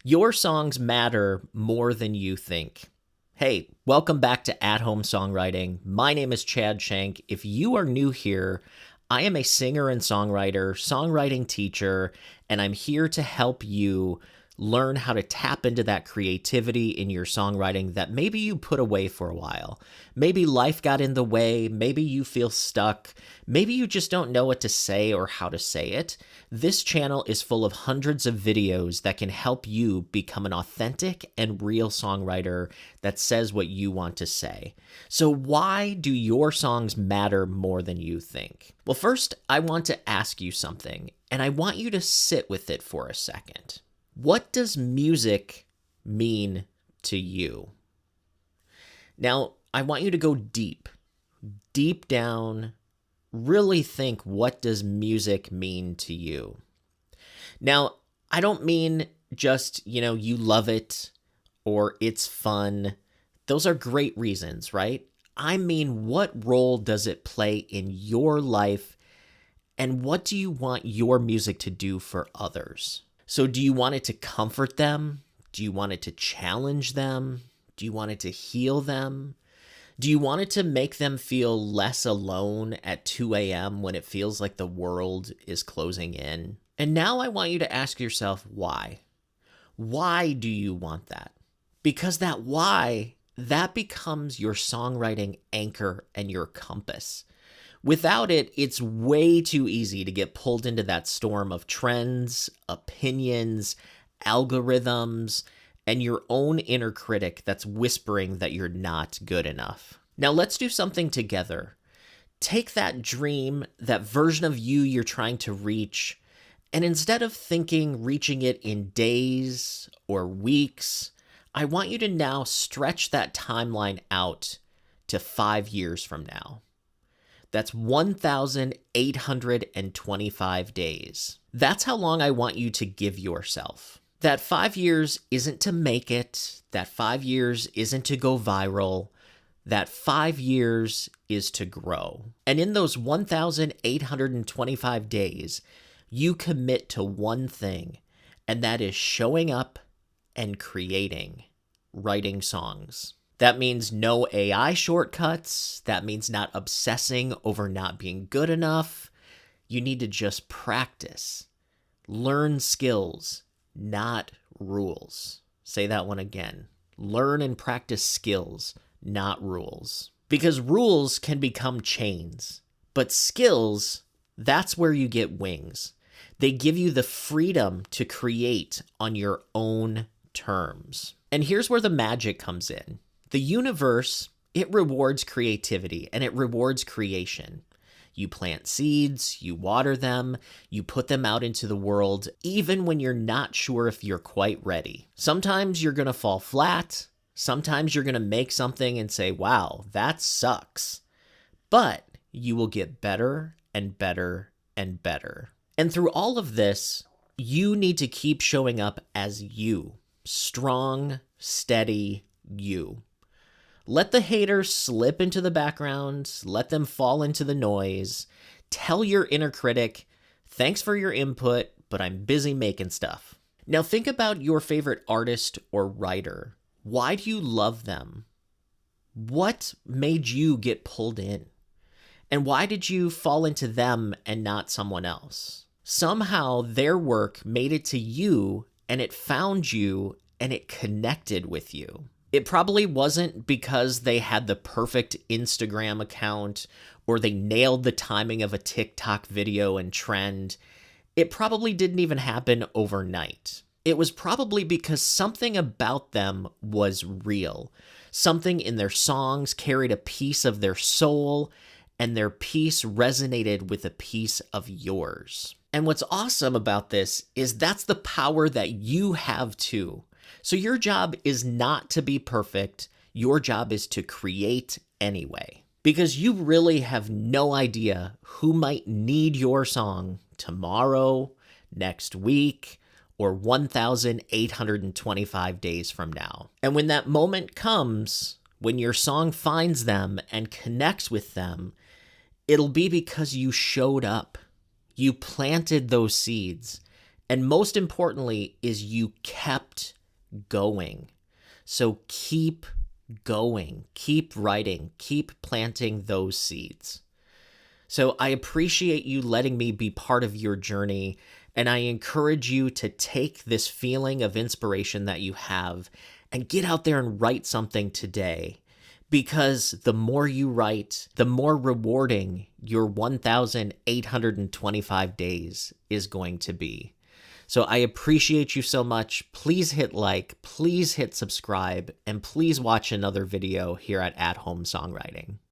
Your songs matter more than you think. Hey, welcome back to At Home Songwriting. My name is Chad Shank. If you are new here, I am a singer and songwriter, songwriting teacher, and I'm here to help you learn how to tap into that creativity in your songwriting that maybe you put away for a while. Maybe life got in the way, maybe you feel stuck, maybe you just don't know what to say or how to say it. This channel is full of hundreds of videos that can help you become an authentic and real songwriter that says what you want to say. So why do your songs matter more than you think? Well, first, I want to ask you something, and I want you to sit with it for a second. What does music mean to you? Now, I want you to go deep down, really think, what does music mean to you? Now, I don't mean just, you love it or it's fun. Those are great reasons, right? I mean, what role does it play in your life, and what do you want your music to do for others? So do you want it to comfort them? Do you want it to challenge them? Do you want it to heal them? Do you want it to make them feel less alone at 2 a.m. when it feels like the world is closing in? And now I want you to ask yourself why. Why do you want that? Because that why, that becomes your songwriting anchor and your compass. Without it, it's way too easy to get pulled into that storm of trends, opinions, algorithms, and your own inner critic that's whispering that you're not good enough. Now let's do something together. Take that dream, that version of you you're trying to reach, and instead of thinking reaching it in days or weeks, I want you to now stretch that timeline out to 5 years from now. That's 1,825 days. That's how long I want you to give yourself. That 5 years isn't to make it. That 5 years isn't to go viral. That 5 years is to grow. And in those 1,825 days, you commit to one thing, and that is showing up and creating, writing songs. That means no AI shortcuts. That means not obsessing over not being good enough. You need to just practice. Learn skills, not rules. Say that one again. Learn and practice skills, not rules. Because rules can become chains, but skills, that's where you get wings. They give you the freedom to create on your own terms. And here's where the magic comes in. The universe, it rewards creativity and it rewards creation. You plant seeds, you water them, you put them out into the world, even when you're not sure if you're quite ready. Sometimes you're going to fall flat. Sometimes you're going to make something and say, wow, that sucks. But you will get better and better and better. And through all of this, you need to keep showing up as you. Strong, steady you. Let the haters slip into the background. Let them fall into the noise. Tell your inner critic, thanks for your input, but I'm busy making stuff. Now think about your favorite artist or writer. Why do you love them? What made you get pulled in? And why did you fall into them and not someone else? Somehow their work made it to you, and it found you, and it connected with you. It probably wasn't because they had the perfect Instagram account or they nailed the timing of a TikTok video and trend. It probably didn't even happen overnight. It was probably because something about them was real. Something in their songs carried a piece of their soul, and their piece resonated with a piece of yours. And what's awesome about this is that's the power that you have too. So your job is not to be perfect. Your job is to create anyway. Because you really have no idea who might need your song tomorrow, next week, or 1,825 days from now. And when that moment comes, when your song finds them and connects with them, it'll be because you showed up. You planted those seeds. And most importantly is you kept going. So keep going, keep writing, keep planting those seeds. So I appreciate you letting me be part of your journey, and I encourage you to take this feeling of inspiration that you have and get out there and write something today. Because the more you write, the more rewarding your 1,825 days is going to be. So I appreciate you so much. Please hit like, please hit subscribe, and please watch another video here at Home Songwriting.